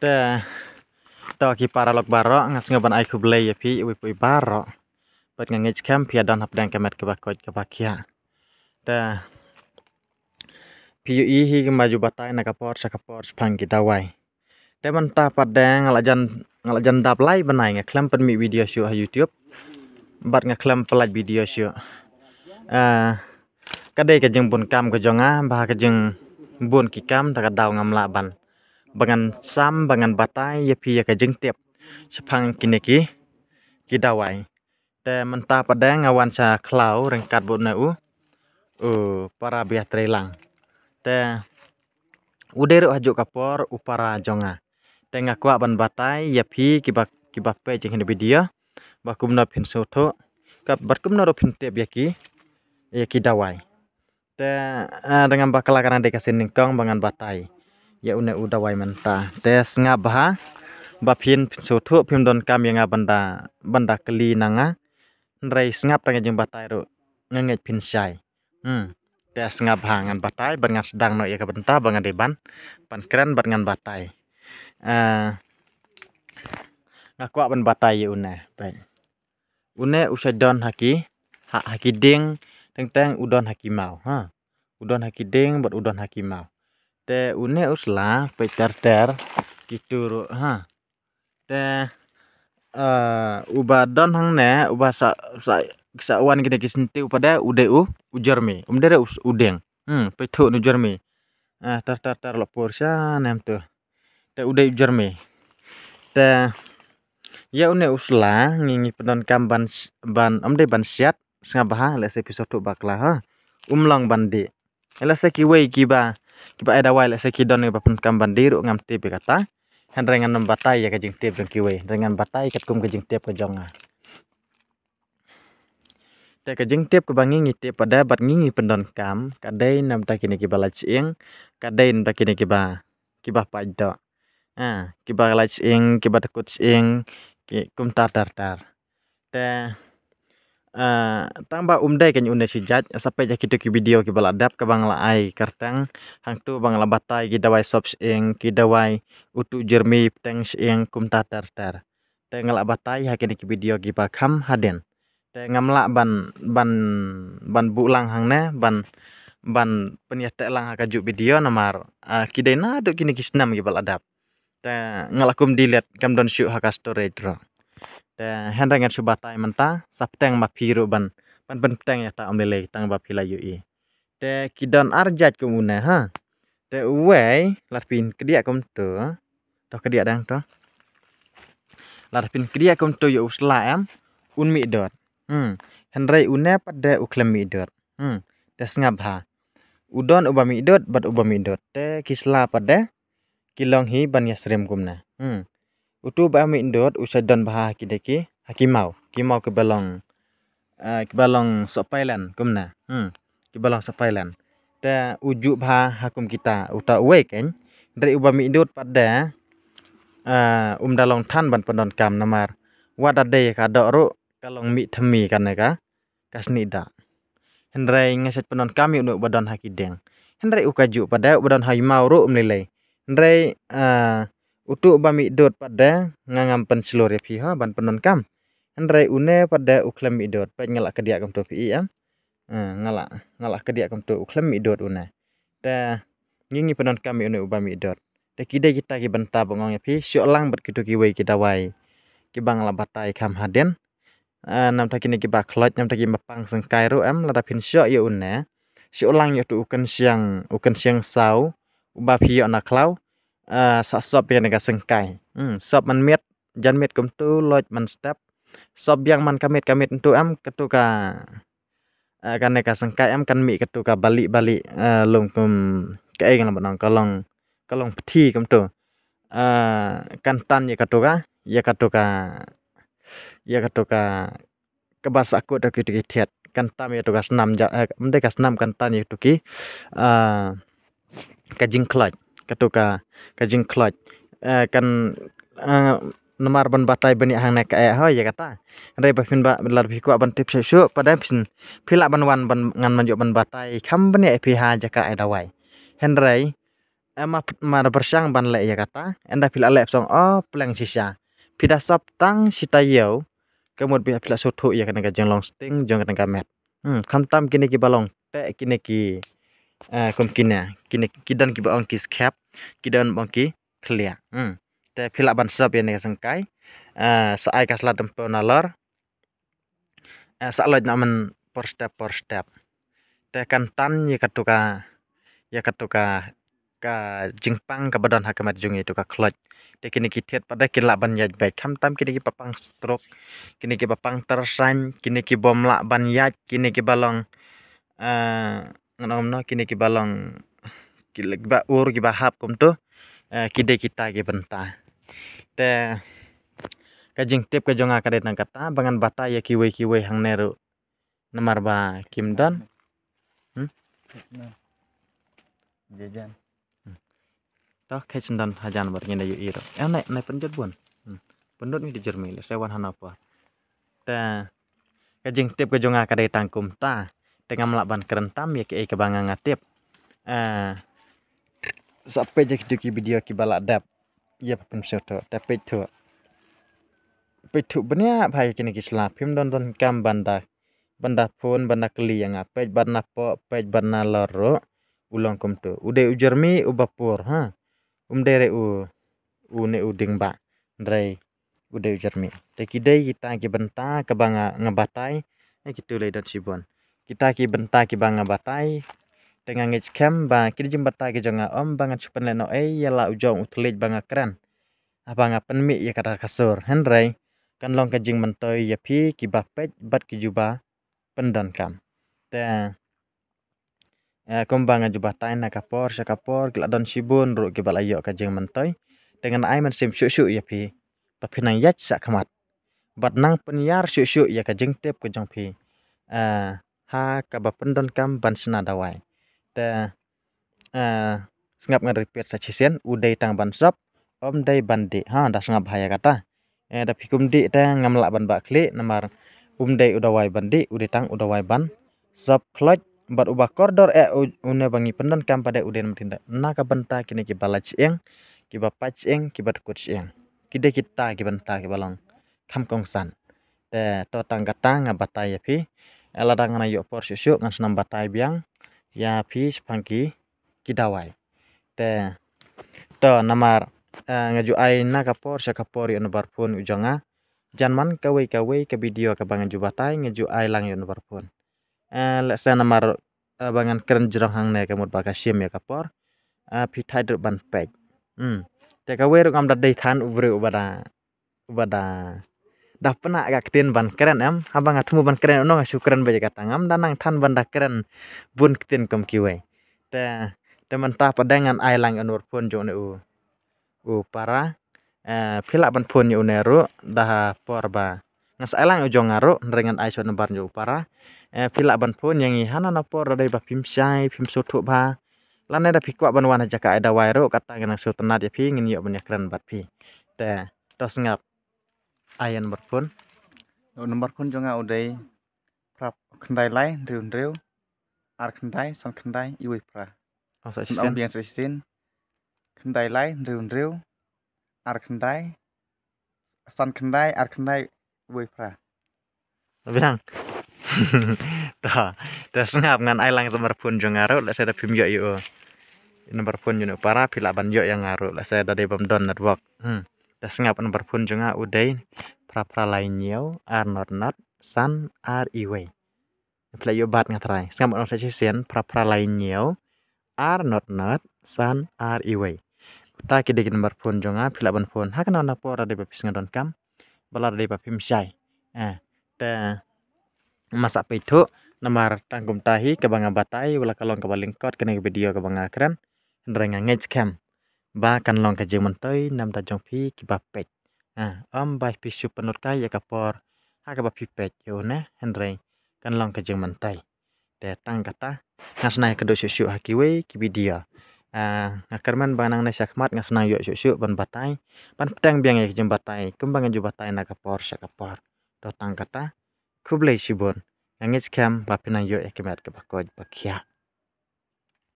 Te to ki para lok baro ngas ngaban ai kublei ya pi wi pui baro bat ngangich kam pia don hap dang kamet ke bakoj ke bakia te piu i hi maju batai na kapor sakapor spang kita wai te mentah padang ngalajan dap lai banai ngaklam pen mi video show ha YouTube bat ngaklam pelaj video show kadai ke jeng bun kam ke jonga bah ke jeng bun ki kam ta daw ngam la ban bangan sam bangan batai ya pi ya ke jeng tiap sepang kineki kidawai te mentah padang awan sa klau rengkat bun na para biah trelang te udero hajuk kapor upara jonga te ngakwa ban batai ya pi kibak pe jeng video bakum na pin soto kap batkum na ro pin tiap ya kidawai te dengan bakala karena dekasin ningkong bangan batai ya une udawai mentah te ngabha bapin soto pim don kam yang banda keli nanga nrai ngap tang jeng batai ro nganget pin syai te ngabha ngan batai bangan sedang no ya ka benta bangan deban pan keren bat ngan batai ngakwa ban batai ya une baik une usadon haki ding teng udon haki mau udon haki ding bat udon haki mau te une usla peter gitu te ubadon hang ne ubasa sa wan gede kisentiu pada ujarmi umdere udeng pe thu nu jarmi tar lapor sa nem tu te ude ujarmi te ya une usla ngingi pedon kam ban amde ban siat ngabah les episode bakla umlang bandi les ki wei kiba ada wai les ki don ba pen kam bandiru ngam te kata henrengan nam batai ya kajing tep dong kiwe dengan batai kat kum kajing tep ke jonga te kajing tep ke bangi ngite pada bat ngingi pendon kam kadai nam ta kini kiba laching kadai nam ta kini kiba pajdo kiba laching kiba takut ing kum tar te tamba umdai kan une sijat sampai jakitu ki video ki baladap ke bang la ai kartang hang tu bang la batai ki dawai sops ing ki dawai utu jermi teng ing kum tar te ngala batai hakini ki video ki bakam haden te ngamla ban bulang hang ne ban penyete lang kaju video namar ki dena do kini kisnam ki baladap te ngalakum delete kam don shoot haka storage ro te henrengan subatai menta sapteng mapiru ban penteng ya ta omlele tang bapila yui te kidon arjat kumune te uwei larpin kedia kum tu kedia dang to larpin kedia kum tu yo usla am unmi dot henrei une pada uklem mi dot te ngabha udon ubami dot bat ubami dot te kisla pada kilong hi ban yasrem kumna utu ba mi indot usadon bah kideki hakimau ke balong sopailan kumna ke balong sopailan te uju bah hakum kita uta weken dari ubami indot pada dalong than ban pendon kam namar wadade ka ro kalong mi themi kaneka kasnida hendrai ngeset pendon kami unu badon hakideng hendrai ukaju pada badon haimau ro umlele hendrai utu bami dot pada ngangam pen seluruh pihak ban penon kam hendrai une pada uklam mi dot pa ngalak kedia kam tu pi ngalak kedia kam tu uklam mi dot une te ngingi penon kami une ubami dot te kide kita ki benta bongong pi syolang bat kitu ki wei kita wai ki bang la batai kam haden nam ta kini ki ba klot nam ta ki mapang sengkai ro ladapin syo ye une syolang yo tu ukan siang sau uba pi yo na klau sop yang nega sengkai sop man miet jan miet kum tu loj man step sop yang man kamit tu ketuka kan nega sengkai kan mi ketuka balik lung kum ke ngan banong kalong peti kum tu kan tan ya katuka kebasa aku dak ki tiat kan tam ya tugas 6 mendeka 6 kan tan ya tuki kajing kloj katuka kajing kloj kan nomar ban batai bani hang nek ya kata rei pin ba lar pi ko ban tip su pada pin pila ban wan ban ngan manjo ban batai kam bani pi ha jaka ai dawai henrei mar bersang ban le ya kata enda pila lep song pleng sisa pida sap tang sitayo kemud bi pila soto ya kana jeng long sting jong kana met khamtam kini ki balong te kini ki kom kini kidan ki baong ki skap kidan bong ki clear te pila ban sap ya ne sangkai saai kasla tempo nalor saloj namen per step te kan tan ya katuka ka jingpang ka badon hakamat jungi itu ka kloj te kini kitet pada kila ban yaj baik kam tam kini ki papang stroke kini ki papang tersan kini ki bom la ban yaj kini ki balong nganomno kini ki balong ba ur ki bahap kum tu kide kita ki benta te ka jing tip ka jonga kade nang kata bangan bata ya kiwe hang neru namar ba kimdan jajan toh kecendan hajan bar ngene yu iro nai penjot bun pendut ni di jermi le sewan hanapa ta kajing tip ke jonga kadai tangkum ta tengah melaban kerentam ya ke banga ngatip sampai je ki video ki balak dap ya pen soto tapi tu benia bhai kini ki slap him don kam banda phone banda kli yang apa banda po pej banda loro ulong kum tu ude ujermi ubapur dere ne uding ba ndrai ude ujarmi te kidai kita ki benta ke banga ngebatai gitu le dan sibon kita ki benta ki banga batai dengan ngej kem ba kidi jim batai ke jonga banga chupan leno yala ujong utlej banga kran abanga penmi ya kata kasur hendrai kan long kajing mentoi ya pi ki bapet bat ki juba pendan kam te kumbanga juba tai na kapor gladon sibun ru ki balayo kajing mentoi dengan ai man sim syu ya pi tapi nang yach sak kamat bat nang penyar syu ya kajing tep ke jong pi ha ka ba pendon kam ban sna dawai te ngap ngan repeat sa chisen udai tang ban sop dai bandi da ngap bahaya kata da pikum di te ngam la ban ba kli namar dai udawai bandi udai udawai ban sop kloj bat ubah koridor une bangi pendon kam pada uden tinda na ka benta kini ki balach eng ki ba pach eng ki bat kuch eng kide kita ki benta ki balong kam kong san te to tang kata ngabatai ya pi ladang na yo por syu ngan snam batai biang ya pi spangki kidawai te to namar ngaju ai na kapor sa kapor yo nabar pun ujonga janman kawe ke video ka bangan jubatai ngaju ai lang yo nabar pun le sa namar bangan keren jerong hang ne kamut bakasim ya kapor pi thai dr ban pej te kawe ru ngam da dei than ubre ubada dah pernah agak ketin ban keren abang atmu ban keren no ngasu keren baja katangam danang than ban da keren bun ketin kom kiwe te mentah padangan ai lang onur pun jo ne para pila ban pun yo neru dah porba ngas ai lang ujong ngaru nrengan ai so nembar jo para pila ban pun yang ihana na por dai ba pim sai pim sotu ba lane da pikwa ban wana jaka ai da wairo kata ngana so tenat ya pi ngin yo ban keren bat pi te tos ngap ayan berpun nomor pun jonga udai prap kendai lai riu ar kendai son kendai iwi pra asa om biang sesin kendai lai riu ar kendai son kendai ar kendai iwi pra biang ta ngap ngan ai lang nomor pun jonga ro la saya pim yo yo nomor pun yo para pila ban yo yang ngaru la saya dade bam don network ta ngap nomor pun jonga udai pra lain yo ar not san ar iwe play yo bat ngatrai ngap no sesien pra lain yo ar not san ar iwe ta kide nomor pun jonga pila ban pun hakana na por ade bapis ngadon kam balar de bapim sai te masa petu namar tangkum tahi ke banga batai wala kalong ke balingkot kene video ke banga keren ndrenga ngej kam ba kan long ke jemontoi nam ta jong pi ki bapet bai pisu penut kai ya kapor ha ka bapi pet yo ne ndreng kan long ke jemontai te tang kata ngasnai ke do syu hakiwe ki video ngakarman banang na sakmat ngasnai yo syu ban batai pan pedang biang ya jembatai kumbangan jubatai na kapor sakapor to tang kata kublai sibon ngej kam bapina yo ekemat ke bakoj bakya